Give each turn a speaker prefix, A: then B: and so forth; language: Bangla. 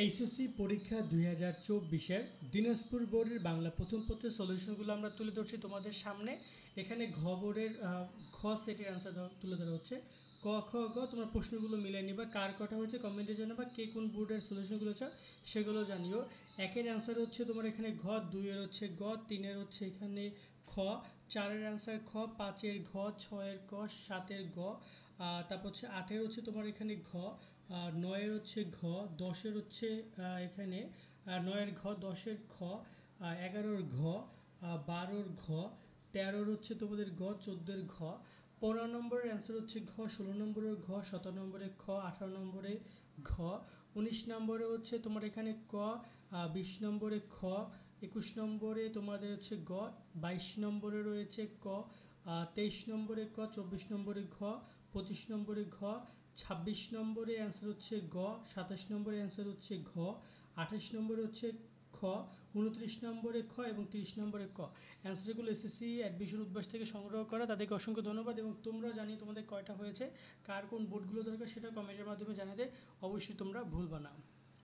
A: এইচএসসি পরীক্ষা 2024-এর দিনাজপুর বোর্ডের বাংলা প্রথম পত্রের সলিউশনগুলো আমরা তুলে ধরছি তোমাদের সামনে। এখানে ঘ বোর্ডের খ সেটের অ্যান্সার তুলে ধরা হচ্ছে। ক খ গ তোমার প্রশ্নগুলো মিলিয়ে নিবা, কার কটা হচ্ছে কমেন্টে জানাবা, কে কোন বোর্ডের সলিউশনগুলো চাও সেগুলো জানিও। একের অ্যান্সার হচ্ছে তোমার এখানে ঘ, দুইয়ের হচ্ছে গ, তিনের হচ্ছে এখানে খ, চারের অ্যান্সার খ, পাঁচের ঘ, ছয়ের ক, সাতের গ, তারপর হচ্ছে আটের হচ্ছে তোমার এখানে ঘ, নয়ের হচ্ছে ঘ, দশের হচ্ছে এখানে নয়ের ঘ, দশের খ, এগারোর ঘ, বারোর ঘ, তেরোর হচ্ছে তোমাদের গ, চোদ্দোর ঘ, 15 নম্বরের অ্যান্সার হচ্ছে ঘ, 16 নম্বরের ঘ, 17 নম্বরে খ, 18 নম্বরে ঘ, 19 নম্বরে হচ্ছে তোমার এখানে ক, 20 নম্বরে খ, 21 নম্বরে তোমাদের হচ্ছে গ, 22 নম্বরে রয়েছে ক, 23 নম্বরে ক, 24 নম্বরে ঘ, 25 নম্বরে ঘ, 26 নম্বরে অ্যান্সার হচ্ছে গ, 27 নম্বরে অ্যান্সার হচ্ছে ঘ, 28 নম্বরে হচ্ছে খ, 29 নম্বরে খ এবং 30 নম্বরে ক। অ্যান্সারগুলো এসএসসি অ্যাডমিশন উদ্বাস থেকে সংগ্রহ করা, তাদেরকে অসংখ্য ধন্যবাদ। এবং তোমরা জানি তোমাদের কয়টা হয়েছে, কার কোন বোর্ডগুলো দরকার সেটা কমেন্টের মাধ্যমে জানাতে অবশ্যই তোমরা ভুলবা না।